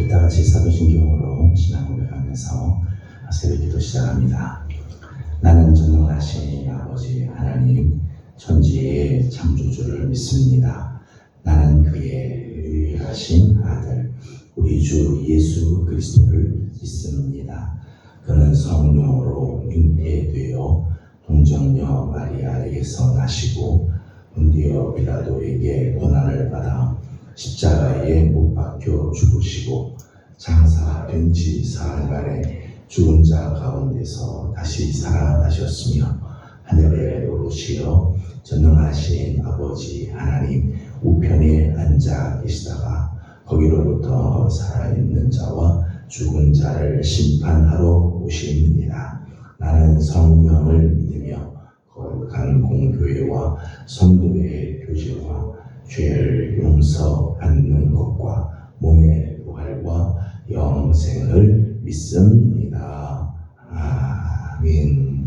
다 같이 사도신경으로 신앙 고백하면서 새벽 기도 시작합니다. 나는 전능하신 아버지 하나님 천지의 창조주를 믿습니다. 나는 그의 유일하신 아들 우리 주 예수 그리스도를 믿습니다. 그는 성령으로 잉태되어 동정녀 마리아에게서 나시고 본디오 빌라도에게 고난을 받아 십자가에 못 박혀 죽으시고 장사된 지 사흘 만에 죽은 자 가운데서 다시 살아나셨으며 하늘에 오르시어 전능하신 아버지 하나님 우편에 앉아 계시다가 거기로부터 살아있는 자와 죽은 자를 심판하러 오십니다. 나는 성령을 믿으며 거룩한 공교회와 성도의 교제와 죄를 용서받는 것과 몸의 부활과 영생을 믿습니다. 아멘.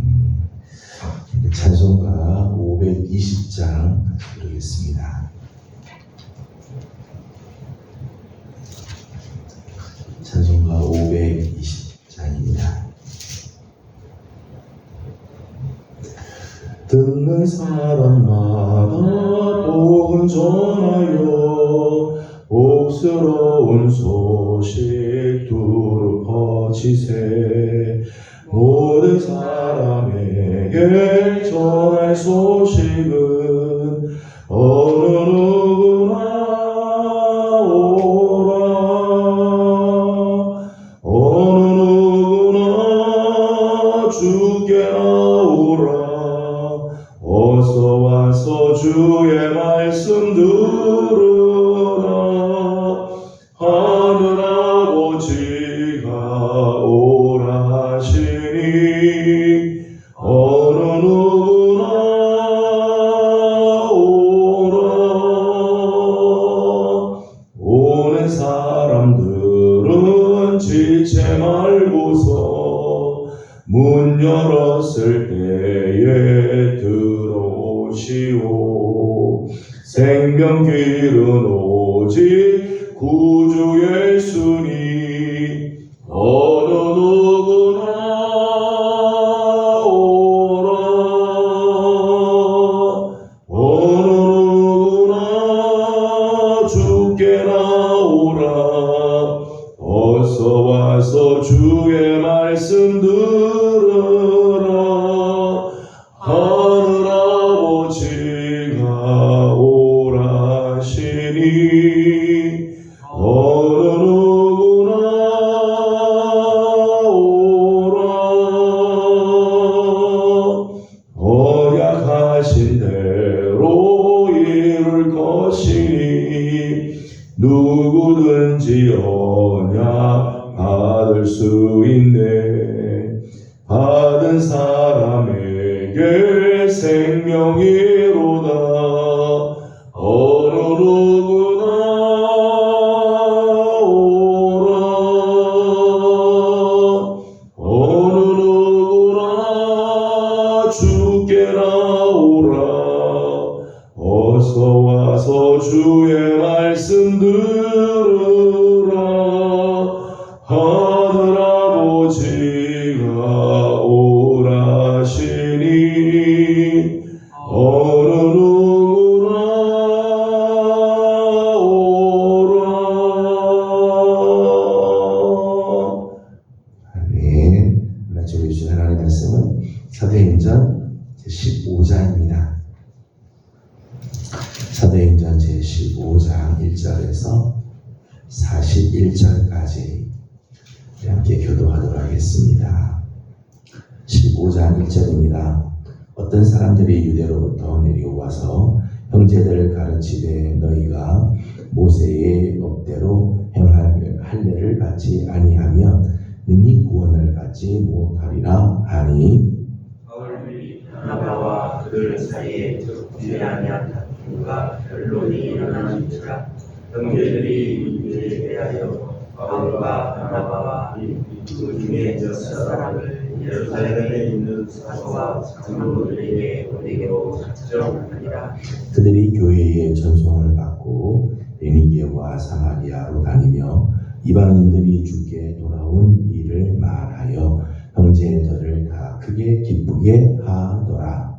찬송가 520장 부르겠습니다. 찬송가 520장입니다. 듣는 사람마다 복음 전하여 복스러운 소식 두루 퍼지세. 모든 사람에게 전할 소식은 어느 누구나 오라. 어느 누구나 주께 나오라. 어서 와서 주의 말씀 들으라. 하늘 아버지가 오라 하시니 어느 누구나 오라. 오는 사람들은 지체 말고서 문 열었을 때에 들어오시오. 생명길은 오직 구주 예수니 어느 누구나 오라. 어느 누구나 주께 나오라. 어서 와서 주의 말씀 들으라. 하늘 아버지가 오라 하시니 어느 누구나 오라. 언약하신 대로 이룰 것이니 누구든지 언약 받을 수 있네. 받은 사람에게 생명이로다. 어느 누구나 오라. 어느 누구나 주께 나오라. 어서 와서 주의 말씀 들으라. 하늘 아버지가 오라 하시니 어느 누구나 오라. 아멘. 하나님을 주신 하나님의 말씀은 사도행전 제15장입니다. 사도행전 제15장 1절에서 41절까지 함께 교도하도록 하겠습니다. 15장 1절입니다. 어떤 사람들이 유대로부터 내려와서 형제들을 가르치되 너희가 모세의 법대로 행할 할례를 받지 아니하면 능히 구원을 받지 못하리라 하니 바울이 바나바와 그들 사이에 적지 아니한 다툼과 변론이 일어나는지라. 형제들이 이를 대하여 바울과 바나바와 그 중에 몇 사람을 예루살렘에 있는 사도와 장로들에게 보내기로 작정하니라. 그들이 교회의 전송을 받고 베니게와 사마리아로 다니며 이방인들이 주께 돌아온 일을 말하여 형제들을 다 크게 기쁘게 하더라.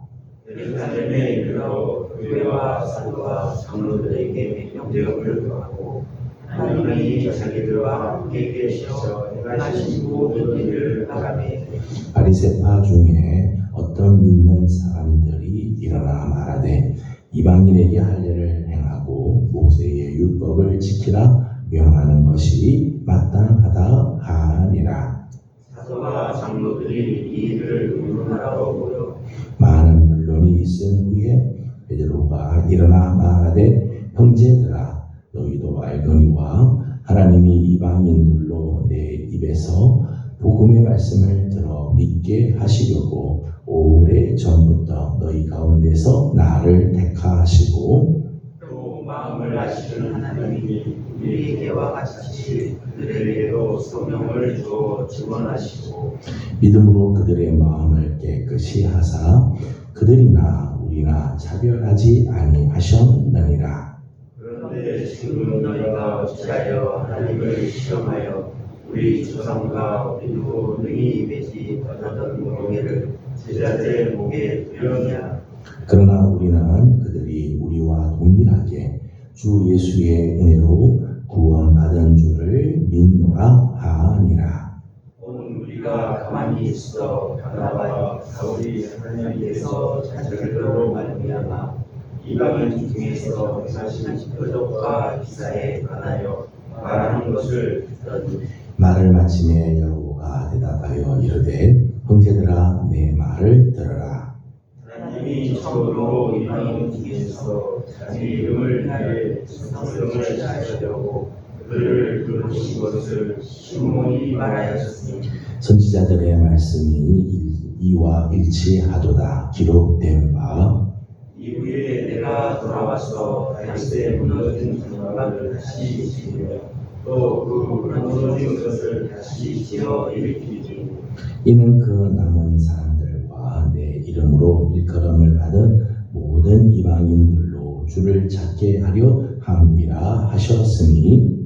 예루살렘에 이르러 교회와 사도와 장로들에게 명령을 하고 하나님이 자기들과 함께 계셔 행하신 모든 일을 하라매. 바리새파 중에 어떤 믿는 사람들이 일어나 말하되 이방인에게 할례를 행하고 모세의 율법을 지키라 명하는 것이 마땅하다 하니라. 사도와 장로들이 이 일을 의논하러 모여 많은 변론이 있은 후에 베드로가 일어나 말하되 형제들아 너희도 알거니와 하나님이 이방인들로 내 입에서 복음의 말씀을 들어 믿게 하시려고 오래 전부터 너희 가운데서 나를 택하시고 또 마음을 아시는 하나님이 우리에게와 같이 그들에게도 성령을 주어 증언하시고 믿음으로 그들의 마음을 깨끗이 하사 그들이나 우리나 차별하지 아니하셨느니라. 그런데 지금 너희가 어찌하여 하나님을 시험하여 우리 조상과 우리도 능히 매지 못하던 공예를 제자들의 목에 두려냐. 그러나 우리는 그들이 우리와 동일하게 주 예수의 은혜로 구원받은 줄을 믿노라 하니라. 오늘 우리가 가만히 있어 바나바와 사울이 하나님께서 자기들로 말미암아 이방인 중에서 자신의 표적과 기사에 관하여 말하는 것을 듣더니 말을 마침에 여호가 대답하여 이르되 형제들아 내 말을 들으라. 하나님이 처음으로 이방인 중에서 자기 이름을 위해 성령을 하시려고 그들을 부르신 것을 시몬이 말하였으니 선지자들의 말씀이 이와 일치하도다 기록된 바 이후에 내가 돌아와서 다윗의 무너진 성막을 다시 지으며 또 그 무너진 것을 다시 지어 일으키니 이는 그 남은 사람들과 내 이름으로 일컬음을 받은 모든 이방인들로 주를 찾게 하려 함이라 하셨으니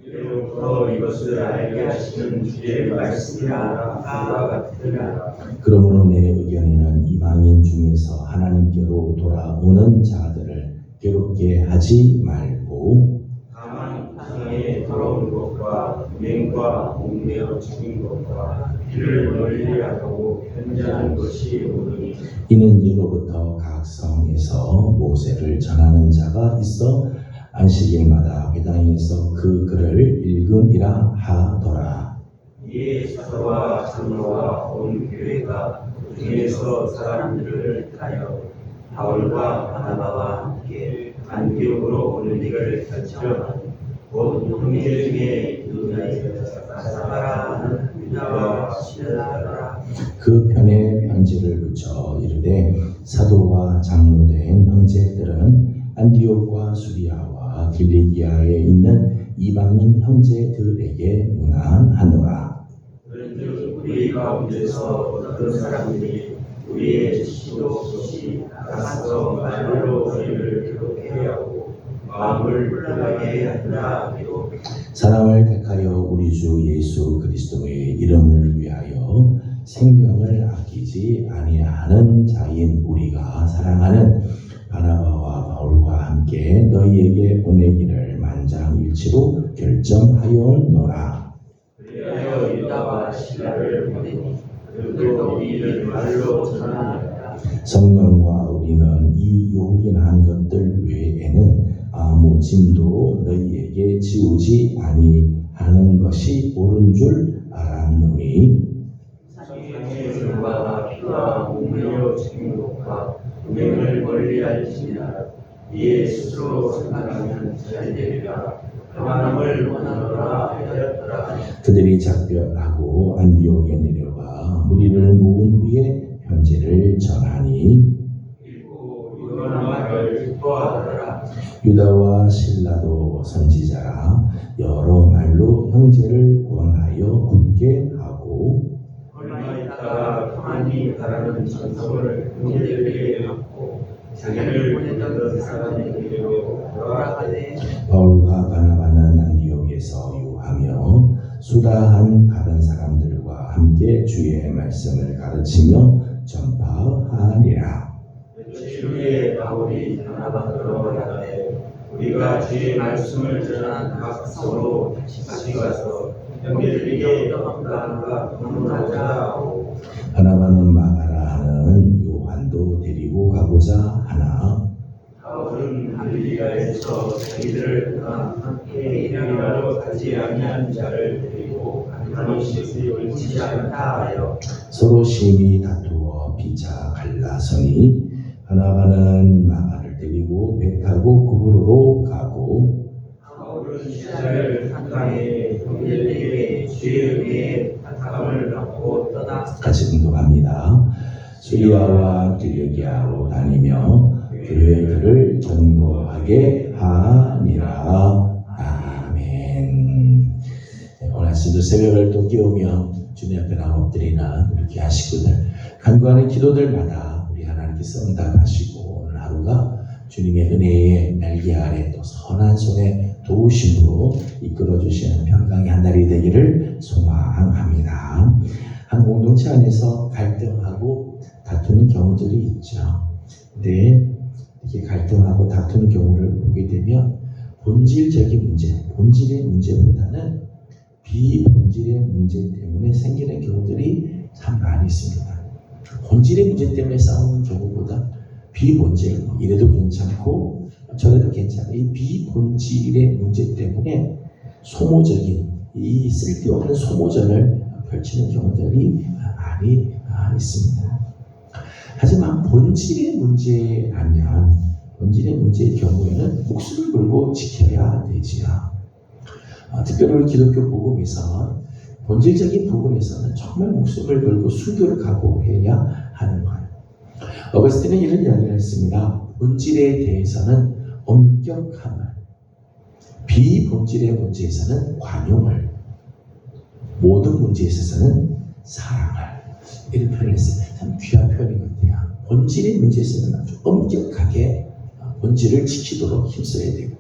이로부터 이것을 알게 하시는 주의 말씀이라 하와 같으리라. 그러므로 내 의견에는 이방인 중에서 하나님께로 돌아오는 자들을 괴롭게 하지 말고 다만 세상에 더러운 것과 맹과 목매어 죽인 것과 피를 멀리하고 편지하는 것이 오르니 이는 예로부터 각 성에서 모세를 전하는 자가 있어 안식일마다 회당에서 그 글을 읽음이라 하더라. 이에 사도와 장로와 온 교회가 그 중에서 사람들을 하여 바울과 바나바와 함께 안디옥으로 오는 일을 결정하니 곧 형제 중에 유다에 가사바라 하는 유다와 실라라. 그 편에 편지를 붙여 이르되 사도와 장로된 형제들은 안디옥과 수리아와 길리기아에 있는 이방인 형제들에게 문안하노라. 그런즉 우리 가운데서 어떤 사람들이 우리의 지시도 없이 나가서 말로 우리를 괴롭게 하고 마음을 불안하게 한다 하기로 사람을 택하여 우리 주 예수 그리스도의 이름을 위하여 생명을 아끼지 아니하는 자인 우리가 사랑하는 바나바와 바울과 함께 너희에게 보내기를 만장일치로 결정하였노라. 그리하여 유다와 실라를 보내니 그들도 이를 말로 전하니라. 성령과 우리는 이 요긴한 것들 외에는 아무 짐도 너희에게 지우지 아니하는 것이 옳은 줄 알았노니 세상의 죄와 피와 목매어 죽인 것과 음행을 멀리할지니라. 이에 스스로 생각하면 잘되리라. 평안함을 원하노라 하였더라. 그들이 작별하고 안디옥에 내려가 무리를 모은 후에 편지를 전하니 그리고 유언한 말을 기뻐하더라. 유다와 실라도 선지자라 여러 말로 형제를 권하여 굳게 하고 얼마 있다가 평안히 바라는 전성을 형제들에게 받고 자기를 보내던 사람에게로 돌아가되 바울과 바나바는 안디옥에서 유한 수다한 다른 사람들과 함께 주의 말씀을 가르치며 전파하니라. 주의 바울이 바나바로 가되 우리가 주의 말씀을 전한 각 성으로 다시 가서 형제들에게 평강과 방문하자 하고 바나바는 마가라 하는 요한도 데리고 가고자 하나. 바울은 갈릴리아에서 자기들을 함께 일하러 가지 아니한 자를 데리고 한번씩 올치지 않다 하여 서로 심히 다투어 피차 갈라서니 바나바는 마가를 데리고 배 타고 그브로로 가고 바울은 시자를 한강에 형제들에게 주의 위에 부탁함을 받고 떠나 같이 공독합니다. 수리아와 들레기아로 다니며 교회들을 전무하게 하니라. 아멘. 오늘 아침도 새벽을 또 깨우며 주님 앞에 나와 엎드리나 이렇게 하시거든 간구하는 기도들마다 우리 하나님께서 응답하시고 오늘 하루가 주님의 은혜의 날개 아래 또 선한 손에 도우심으로 이끌어주시는 평강의 한 날이 되기를 소망합니다. 한 공동체 안에서 갈등하고 다투는 경우들이 있죠. 근데 이렇게 갈등하고 다투는 경우를 보게 되면 본질적인 문제, 본질의 문제보다는 비본질의 문제 때문에 생기는 경우들이 참 많이 있습니다. 본질의 문제 때문에 싸우는 경우보다 비본질, 이래도 괜찮고 저래도 괜찮아. 이 비본질의 문제 때문에 소모적인, 이 쓸데없는 소모전을 펼치는 경우들이 많이 있습니다. 하지만 본질의 문제라면 본질의 문제의 경우에는 목숨을 걸고 지켜야 되지요. 특별히 우리 기독교 복음에서 본질적인 부분에서는 정말 목숨을 걸고 순교를 각오해야 하는 거예요. 어거스틴은 이런 이야기를 했습니다. 본질에 대해서는 엄격함을, 비본질의 문제에서는 관용을, 모든 문제에 있어서는 사랑을, 이런 표현을 했어요. 참 귀한 표현인 것 같아요. 본질의 문제에서는 아주 엄격하게 본질을 지키도록 힘써야 되고,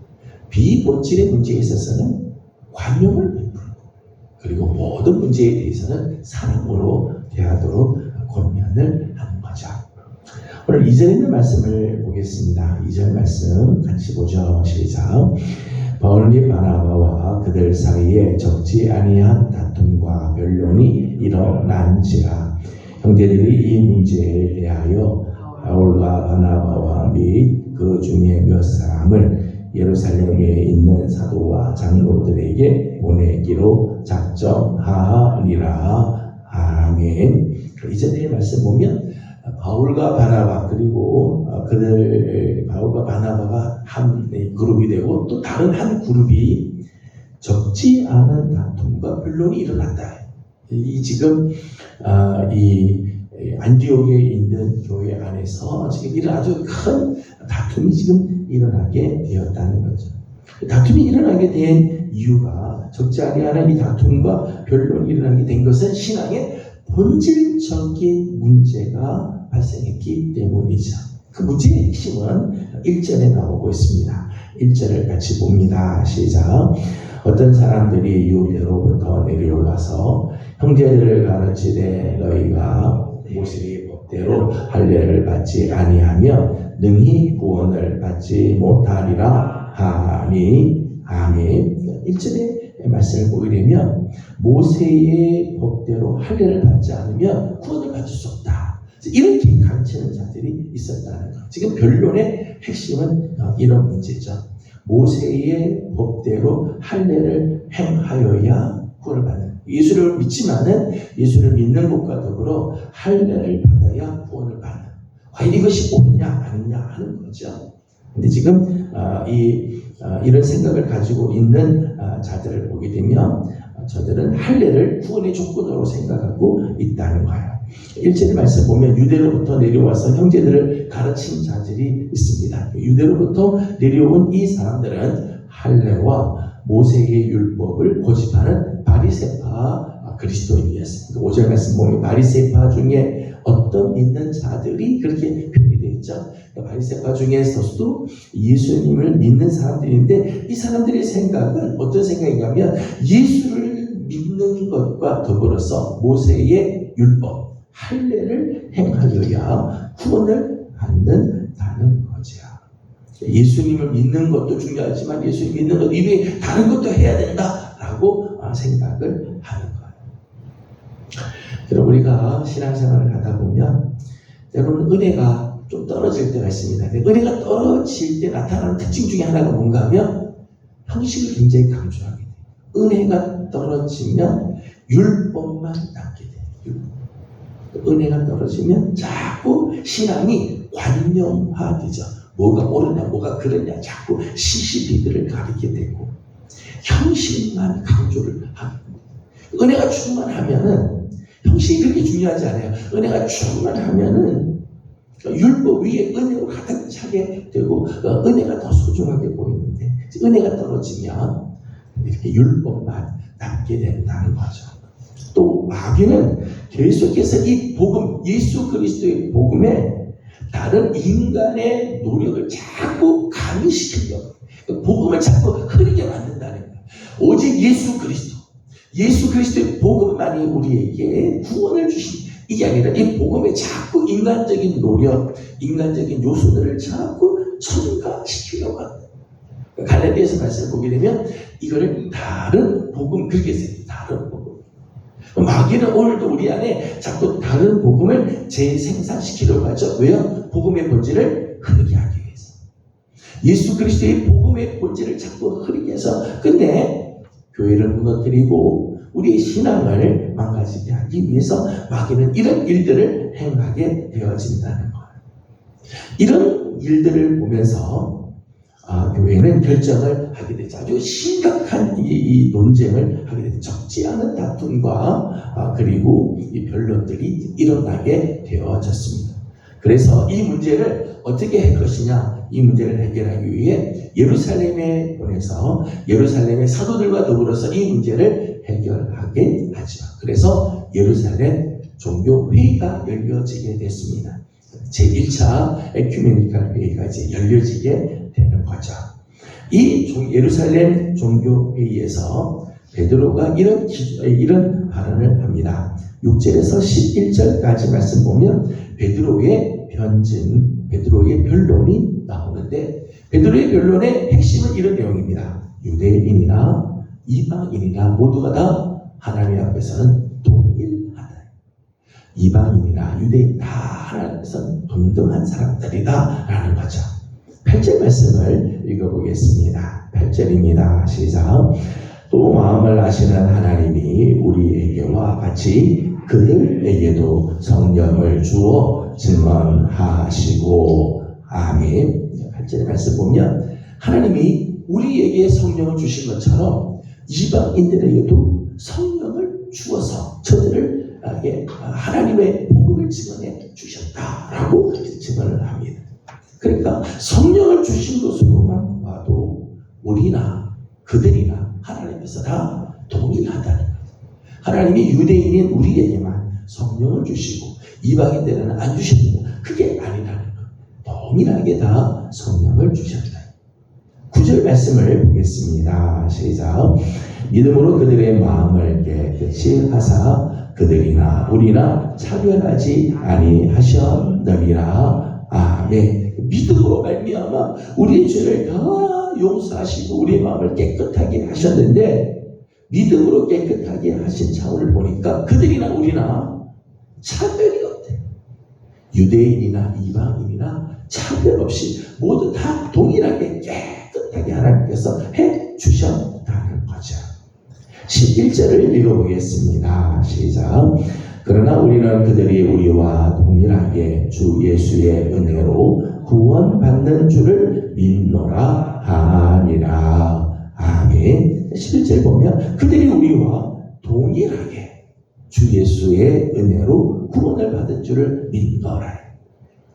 비본질의 문제에 있어서는 관용을 베풀고, 그리고 모든 문제에 대해서는 사랑으로 대하도록 권면을 하는 거죠. 오늘 2절에 있는 말씀을 보겠습니다. 2절 말씀 같이 보죠. 시작. 바울 및 바나바와 그들 사이에 적지 아니한 다툼과 변론이 일어난지라. 형제들이 이 문제에 대하여 바울과 바나바와 및 그 중에 몇 사람을 예루살렘에 있는 사도와 장로들에게 보내기로 작정하니라. 아멘. 이전의 말씀 보면 바울과 바나바 그리고 바울과 바나바가 한 그룹이 되고 또 다른 한 그룹이 적지 않은 다툼과 변론이 일어났다. 이 지금 이 안디옥에 있는 교회 안에서 지금 이런 아주 큰 다툼이 지금 일어나게 되었다는 거죠. 다툼이 일어나게 된 이유가 적지 아니한 이 다툼과 변론이 일어나게 된 것은 신앙의 본질적인 문제가 발생했기 때문이죠. 그 문제의 핵심은 1절에 나오고 있습니다. 1절을 같이 봅니다. 시작. 어떤 사람들이 유대로부터 내려와서 형제들을 가르치되 너희가 모세의 법대로 할례를 받지 아니하면 능히 구원을 받지 못하리라 하니. 아멘. 1절의 말씀을 보이려면 모세의 법대로 할례를 받지 않으면 구원을 받을 수 없다. 이렇게 가르치는 자들이 있었다는 것. 지금 변론의 핵심은 이런 문제죠. 모세의 법대로 할례를 행하여야 구원을 받는. 예수를 믿지만은 예수를 믿는 것과 더불어 할례를 받아야 구원을 받는. 과연 이것이 옳으냐 아니냐 하는 거죠. 근데 지금 이런 생각을 가지고 있는 자들을 보게 되면 저들은 할례를 구원의 조건으로 생각하고 있다는 거예요. 1절의 말씀 보면 유대로부터 내려와서 형제들을 가르친 자들이 있습니다. 유대로부터 내려온 이 사람들은 할례와 모세의 율법을 고집하는 바리새파 그리스도인이었습니다. 5절 말씀 보면 바리새파 중에 어떤 믿는 자들이 그렇게 표현이 되어 있죠. 바리새파 중에서도 예수님을 믿는 사람들인데 이 사람들의 생각은 어떤 생각이냐면 예수를 믿는 것과 더불어서 모세의 율법 할례를 행하여야 구원을 받는다는 거죠. 예수님을 믿는 것도 중요하지만 예수님 믿는 것 이외에 다른 것도 해야 된다라고 생각을 하는 거예요. 여러분, 우리가 신앙생활을 하다 보면 때로는 은혜가 좀 떨어질 때가 있습니다. 은혜가 떨어질 때 나타나는 특징 중에 하나가 뭔가 하면 형식을 굉장히 강조하게 돼요. 은혜가 떨어지면 율법만 남게 돼요. 은혜가 떨어지면 자꾸 신앙이 관념화되죠. 뭐가 옳으냐 뭐가 그러냐 자꾸 시시비비를 가리게 되고 형식만 강조를 하게 됩니다. 은혜가 충만하면은 형식이 그렇게 중요하지 않아요. 은혜가 충만하면은 율법 위에 은혜로 가득 차게 되고 은혜가 더 소중하게 보이는데 은혜가 떨어지면 이렇게 율법만 남게 된다는 거죠. 또 마귀는 계속해서 이 복음, 예수 그리스도의 복음에 다른 인간의 노력을 자꾸 가미시키려고 복음을 자꾸 흐리게 만든다는 거예요. 오직 예수 그리스도의 복음만이 우리에게 구원을 주신 이게 아니라 이 복음에 자꾸 인간적인 노력, 인간적인 요소들을 자꾸 첨가시키려고 합니다. 갈라디아서 말씀을 보게 되면 이거를 다른 복음 그렇게 써요. 다른 복음. 마귀는 오늘도 우리 안에 자꾸 다른 복음을 재생산시키려고 하죠. 왜요? 복음의 본질을 흐리게 하기 위해서. 예수 그리스도의 복음의 본질을 자꾸 흐리게 해서 근데 교회를 무너뜨리고 우리의 신앙을 망가지게 하기 위해서 마귀는 이런 일들을 행하게 되어진다는 거예요. 이런 일들을 보면서 교회는 결정을 하게 되죠. 아주 심각한 이 논쟁을 하게 되죠. 적지 않은 다툼과 그리고 이 변론들이 일어나게 되어졌습니다. 그래서 이 문제를 어떻게 할 것이냐, 이 문제를 해결하기 위해 예루살렘에 보내서 예루살렘의 사도들과 더불어서 이 문제를 해결하게 하죠. 그래서 예루살렘 종교회의가 열려지게 됐습니다. 제1차 에큐메니칼 회의가 이제 열려지게 되는 거죠. 이 예루살렘 종교회의에서 베드로가 이런 발언을 합니다. 6절에서 11절까지 말씀 보면 베드로의 변론이 나오는데 베드로의 변론의 핵심은 이런 내용입니다. 유대인이나 이방인이나 모두가 다 하나님 앞에서는 동일하다. 이방인이나 유대인 다 하나님 앞에서는 동등한 사람들이다 라는 거죠. 8절 말씀을 읽어보겠습니다. 8절입니다. 시작. 또 마음을 아시는 하나님이 우리에게와 같이 그들에게도 성령을 주어 증언하시고 아멘. 8절의 말씀 보면 하나님이 우리에게 성령을 주신 것처럼 이방인들에게도 성령을 주어서 저들을 하나님의 복음을 증언해 주셨다라고 증언을 합니다. 그러니까 성령을 주신 것으로만 봐도 우리나 그들이나 하나님께서 다 동일하다는 거예요. 하나님이 유대인인 우리에게만 성령을 주시고 이방인들은 안 주십니다. 그게 아니라는 거예요. 동일하게 다 성령을 주셨다. 9절 말씀을 보겠습니다. 시작. 믿음으로 그들의 마음을 깨끗이 하사 그들이나 우리나 차별하지 아니하셨느니라. 아멘. 믿음으로 말미암아 우리의 죄를 다 용서하시고 우리의 마음을 깨끗하게 하셨는데 믿음으로 깨끗하게 하신 차원을 보니까 그들이나 우리나 차별이 없대. 유대인이나 이방인이나 차별 없이 모두 다 동일하게 깨끗하게 하나님께서 해주셨다는 거죠. 11절을 읽어보겠습니다. 시작. 그러나 우리는 그들이 우리와 동일하게 주 예수의 은혜로 구원받는 줄을 믿노라 하니라. 아멘. 11절 보면 그들이 우리와 동일하게 주 예수의 은혜로 구원을 받은 줄을 믿노라.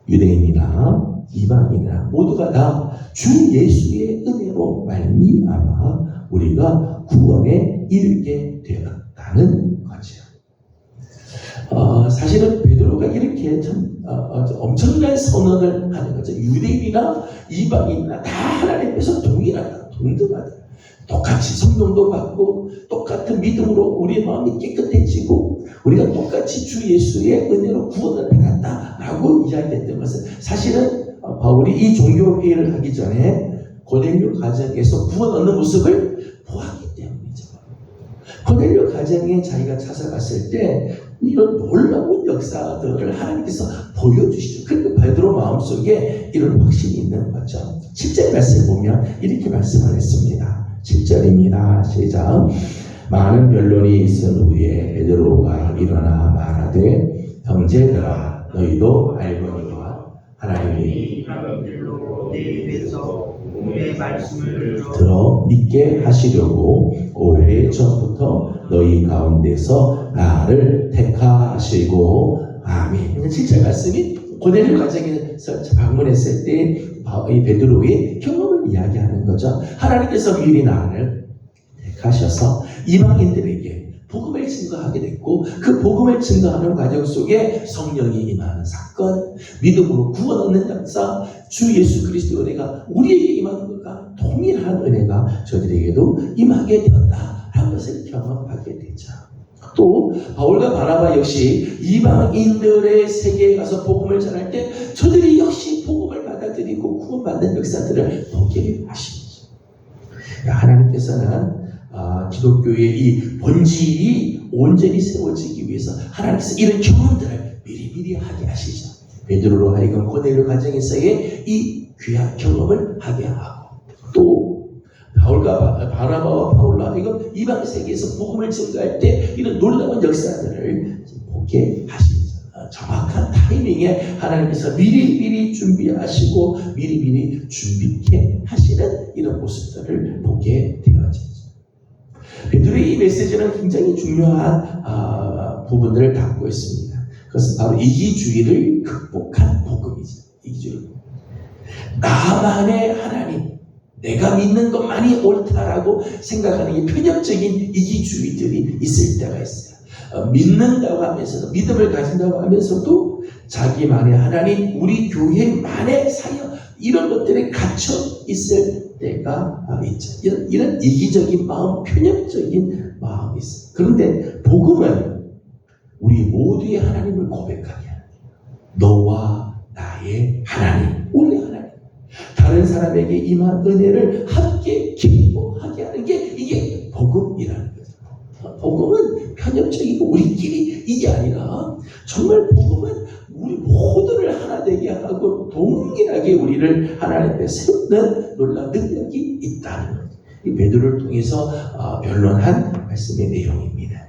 유대인이나 이방인이나 모두가 다 주 예수의 은혜로 말미암아 우리가 구원에 이르게 되었다는 거죠. 사실은 베드로가 이렇게 엄청난 선언을 하는 거죠. 유대인이나 이방인이나 다 하나님께서 동일하다. 동등하다. 똑같이 성령도 받고 똑같은 믿음으로 우리의 마음이 깨끗해지고 우리가 똑같이 주 예수의 은혜로 구원을 받았다라고 이야기했던 것은 사실은 바울이 이 종교회의를 하기 전에 고넬료 가정에서 구원 얻는 모습을 보았기 때문이죠. 고넬료 가정에 자기가 찾아갔을 때 이런 놀라운 역사들을 하나님께서 보여주시죠. 그리고 베드로 마음속에 이런 확신이 있는 거죠. 7절 말씀 보면 이렇게 말씀을 했습니다. 7절입니다. 시작. 많은 변론이 있은 후에 베드로가 일어나 말하되 형제들아 너희도 알거니와 하나님이 내 말씀을 들어 믿게 하시려고 오래 전부터 너희 가운데서 나를 택하시고 아멘. 7절 말씀이 고넬료 가정에서 방문했을 때 이 베드로의 경험을 이야기하는 거죠. 하나님께서 미리 나를 택하셔서 이방인들에게 복음을 증거하게 됐고 그 복음을 증거하는 과정 속에 성령이 임하는 사건, 믿음으로 구원 얻는 역사, 주 예수 그리스도의 은혜가 우리에게 임하는 것과 동일한 은혜가 저들에게도 임하게 되었다라는 것을 경험하게 되죠. 또 바울과 바나바 역시 이방인들의 세계에 가서 복음을 전할 때 저들이 역시 복음을 받아들이고 구원받는 역사들을 보게 하십니다. 하나님께서는 기독교의 이 본질이 온전히 세워지기 위해서 하나님께서 이런 경험들을 미리미리 하게 하시죠. 베드로로 하여금 고넬료 가정에서의 이 귀한 경험을 하게 하고 또 바울과 바나바와 바울로 하여금 이방 세계에서 복음을 증거할 때 이런 놀라운 역사들을 보게 하시죠. 정확한 타이밍에 하나님께서 미리미리 준비하시고 미리미리 준비케 하시는 이런 모습들을 보게 되어지죠. 베드로의 이 메시지는 굉장히 중요한 부분들을 담고 있습니다. 그것은 바로 이기주의를 극복한 복음이죠. 이기주의. 나만의 하나님, 내가 믿는 것만이 옳다라고 생각하는 게 편협적인 이기주의들이 있을 때가 있어요. 믿는다고 하면서도 믿음을 가진다고 하면서도 자기만의 하나님, 우리 교회만의 사역 이런 것들에 갇혀 있을 때가 있죠. 이런 이기적인 마음, 편협적인 마음이 있어요. 그런데 복음은 우리 모두의 하나님을 고백하게 합니다. 너와 나의 하나님, 우리의 하나님. 다른 사람에게 임한 은혜를 함께 기뻐하게 하는 게 이게 복음이라는 거죠. 복음은 편협적이고 우리끼리 이게 아니라 정말 복음은 우리 모두를 하나 되게 하고 동일하게 우리를 하나님 앞에 세우는 놀라운 능력이 있다는 거죠. 이 베드로를 통해서 변론한 말씀의 내용입니다.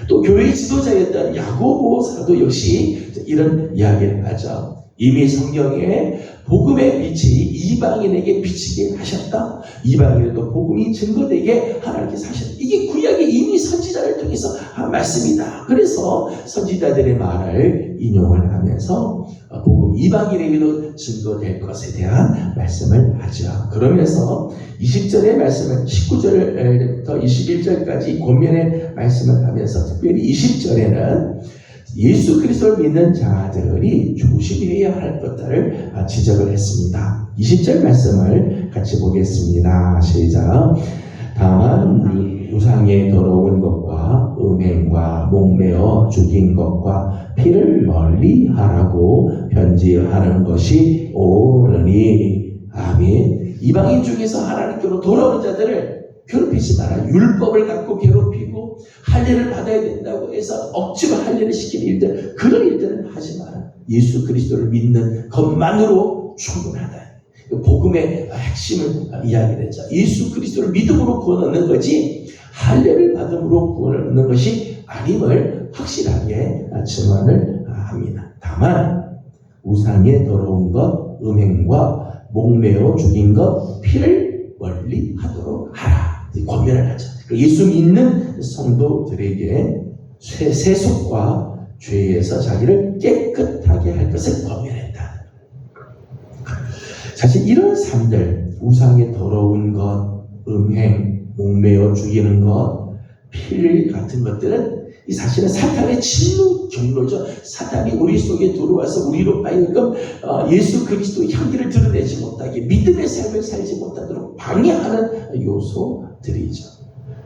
또 교회의 지도자였던 야고보 사도 역시 이런 이야기를 하죠. 이미 성경에 복음의 빛이 이방인에게 비치게 하셨다. 이방인에도 복음이 증거되게 하나님께서 하셨다. 이게 구약에 이미 선지자를 통해서 한 말씀이다. 그래서 선지자들의 말을 인용을 하면서 복음 이방인에게도 증거될 것에 대한 말씀을 하죠. 그러면서 20절의 말씀을 19절부터 21절까지 권면의 말씀을 하면서 특별히 20절에는 예수 그리스도를 믿는 자들이 조심해야 할 것들을 지적을 했습니다. 20절 말씀을 같이 보겠습니다. 시작. 다만 우상에 더러운 것과 음행과 목매어 죽인 것과 피를 멀리하라고 편지하는 것이 옳으니. 아멘. 이방인 중에서 하나님께로 돌아오는 자들을 괴롭히지 마라. 율법을 갖고 괴롭히고 할례를 받아야 된다고 해서 억지로 할례를 시키는 일들, 그런 일들은 하지 마라. 예수 그리스도를 믿는 것만으로 충분하다. 복음의 핵심을 이야기를 했죠. 예수 그리스도를 믿음으로 구원 얻는 거지 할례를 받음으로 구원을 얻는 것이 아님을 확실하게 증언을 합니다. 다만 우상에 더러운 것, 음행과 목매어 죽인 것, 피를 멀리하도록 하라. 권면을 하죠. 예수 믿는 성도들에게 세속과 죄에서 자기를 깨끗하게 할 것을 권면했다. 사실 이런 삶들, 우상에 더러운 것, 음행, 목매어 죽이는 것, 피를 같은 것들은 이 사실은 사탄의 진노 경로죠. 사탄이 우리 속에 들어와서 우리로 하여금 예수 그리스도의 향기를 드러내지 못하게, 믿음의 삶을 살지 못하도록 방해하는 요소들이죠.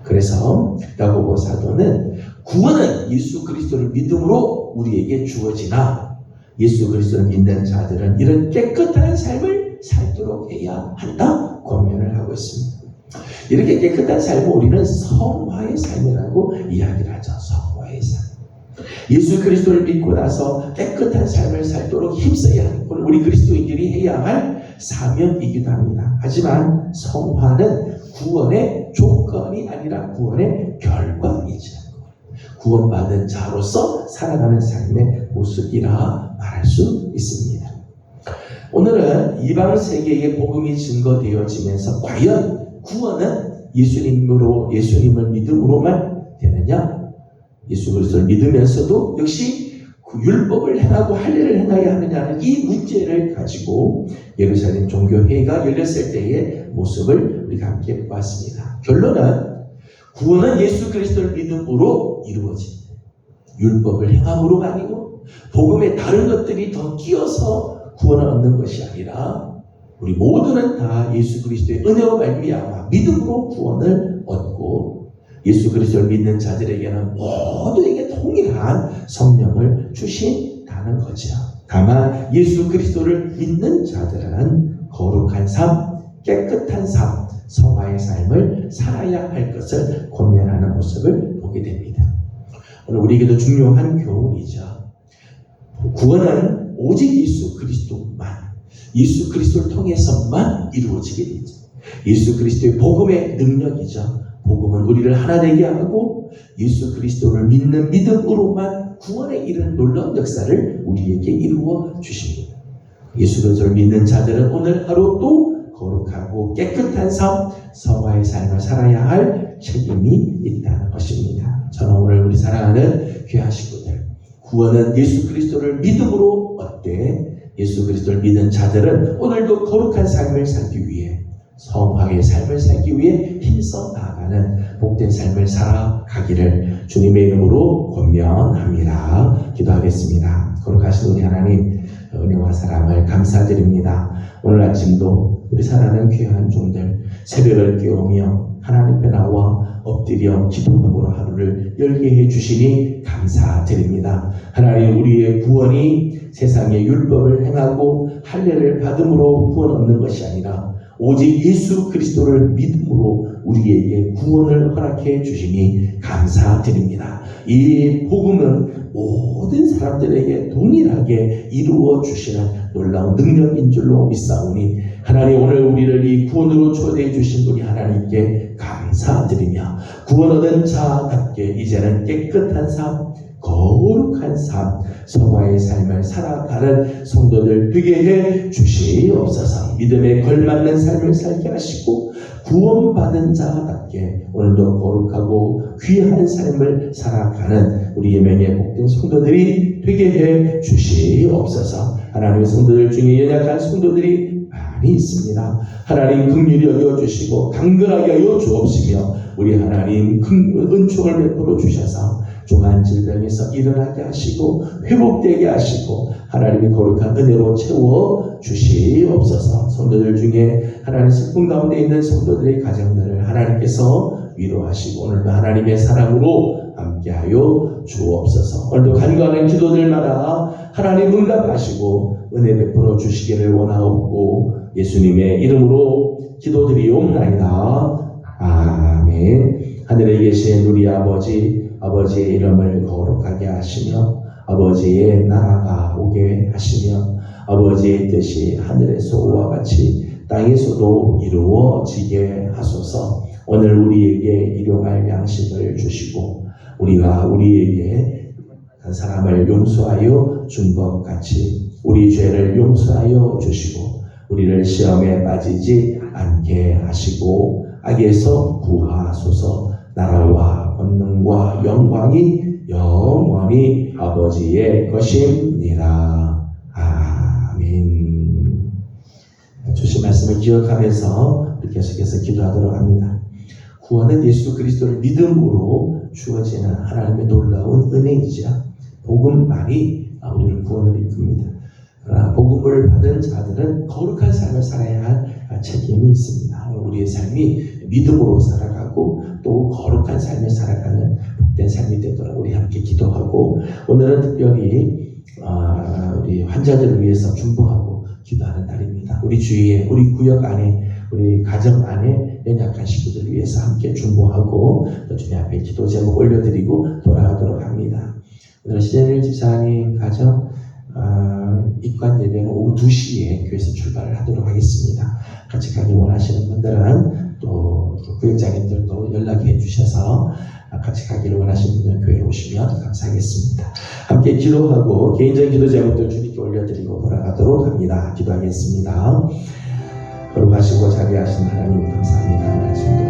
그래서 야고보 사도는 구원은 예수 그리스도를 믿음으로 우리에게 주어지나 예수 그리스도를 믿는 자들은 이런 깨끗한 삶을 살도록 해야 한다 권면을 하고 있습니다. 이렇게 깨끗한 삶을 우리는 성화의 삶이라고 이야기를 하죠. 성화의 삶. 예수 그리스도를 믿고 나서 깨끗한 삶을 살도록 힘써야 하는 건 우리 그리스도인들이 해야 할 사명이기도 합니다. 하지만 성화는 구원의 조건이 아니라 구원의 결과이죠. 구원받은 자로서 살아가는 삶의 모습이라 말할 수 있습니다. 오늘은 이방 세계의 복음이 증거되어지면서 과연 구원은 예수님을 믿음으로만 되느냐? 예수 그리스도를 믿으면서도 역시 그 율법을 행하고 할례를 행해야 하느냐는 이 문제를 가지고 예루살렘 종교회의가 열렸을 때의 모습을 우리가 함께 보았습니다. 결론은 구원은 예수 그리스도를 믿음으로 이루어집니다. 율법을 행함으로가 아니고 복음에 다른 것들이 더 끼어서 구원을 얻는 것이 아니라 우리 모두는 다 예수 그리스도의 은혜로 말미암아 믿음으로 구원을 얻고 예수 그리스도를 믿는 자들에게는 모두에게 동일한 성령을 주신다는 거죠. 다만 예수 그리스도를 믿는 자들은 거룩한 삶, 깨끗한 삶, 성화의 삶을 살아야 할 것을 권면하는 모습을 보게 됩니다. 오늘 우리에게도 중요한 교훈이죠. 구원은 오직 예수 그리스도를 통해서만 이루어지게 되죠. 예수 그리스도의 복음의 능력이죠. 복음은 우리를 하나 되게 하고 예수 그리스도를 믿는 믿음으로만 구원에 이르는 놀라운 역사를 우리에게 이루어 주십니다. 예수 그리스도를 믿는 자들은 오늘 하루 또 거룩하고 깨끗한 삶, 성화의 삶을 살아야 할 책임이 있다는 것입니다. 저는 오늘 우리 사랑하는 귀한 식구들, 구원은 예수 그리스도를 믿음으로 얻되 예수 그리스도를 믿는 자들은 오늘도 거룩한 삶을 살기 위해 성화의 삶을 살기 위해 힘써 나아가는 복된 삶을 살아가기를 주님의 이름으로 권면합니다. 기도하겠습니다. 거룩하신 우리 하나님, 은혜와 사랑을 감사드립니다. 오늘 아침도 우리 사랑하는 귀한 종들 새벽을 깨우며 하나님 앞에 나와 엎드려 기도함으로 하루를 열게 해주시니 감사드립니다. 하나님, 우리의 구원이 세상의 율법을 행하고 할례를 받음으로 구원 얻는 것이 아니라 오직 예수 그리스도를 믿음으로 우리에게 구원을 허락해 주시니 감사드립니다. 이 복음은 모든 사람들에게 동일하게 이루어 주시는 놀라운 능력인 줄로 믿사오니 하나님, 오늘 우리를 이 구원으로 초대해 주신 우리 하나님께 감사드리며 구원 얻은 자답게 이제는 깨끗한 삶, 거룩한 삶, 성화의 삶을 살아가는 성도들 되게 해 주시옵소서. 믿음에 걸맞는 삶을 살게 하시고 구원받은 자답게 오늘도 거룩하고 귀한 삶을 살아가는 우리 예명의 복된 성도들이 되게 해 주시옵소서. 하나님의 성도들 중에 연약한 성도들이 많이 있습니다. 하나님 긍휼히 여겨주시고 강건하게 하여 주옵시며 우리 하나님 은총을 베풀어 주셔서 중한 질병에서 일어나게 하시고 회복되게 하시고 하나님의 거룩한 은혜로 채워 주시옵소서. 성도들 중에 하나님 슬픔 가운데 있는 성도들의 가정들을 하나님께서 위로하시고 오늘도 하나님의 사랑으로 함께하여 주옵소서. 오늘도 간구하는 기도들마다 하나님 응답하시고 은혜 베풀어 주시기를 원하옵고 예수님의 이름으로 기도드리옵나이다. 아멘. 하늘에 계신 우리 아버지의 이름을 거룩하게 하시며 아버지의 나라가 오게 하시며 아버지의 뜻이 하늘에서와 같이 땅에서도 이루어지게 하소서. 오늘 우리에게 일용할 양식을 주시고 우리가 우리에게 한 사람을 용서하여 준 것 같이 우리 죄를 용서하여 주시고 우리를 시험에 빠지지 않게 하시고 악에서 구하소서. 나라와 권능과 영광이 영원히 아버지의 것입니다. 아멘. 주신 말씀을 기억하면서 계속해서 기도하도록 합니다. 구원은 예수 그리스도를 믿음으로 주어지는 하나님의 놀라운 은혜이자 복음만이 우리를 구원을 이끕니다. 그러나 복음을 받은 자들은 거룩한 삶을 살아야 할 책임이 있습니다. 우리의 삶이 믿음으로 살아가고 또 거룩한 삶을 살아가는 복된 삶이 되도록 우리 함께 기도하고, 오늘은 특별히 우리 환자들을 위해서 중보하고 기도하는 날입니다. 우리 주위에, 우리 구역 안에, 우리 가정 안에 연약한 식구들을 위해서 함께 중보하고 또 주님 앞에 기도 제목 올려드리고 돌아가도록 합니다. 오늘 신현일 집사님 가정 입관 예배는 오후 2시에 교회에서 출발을 하도록 하겠습니다. 같이 가기 원하시는 분들은 또 구역장님들도 연락해 주셔서 같이 가기를 원하시는 분들은 교회에 오시면 감사하겠습니다. 함께 기도하고 개인적인 기도 제목들 주님께 올려드리고 돌아가도록 합니다. 기도하겠습니다. 거룩하시고 자비하신 하나님 감사합니다. 말씀도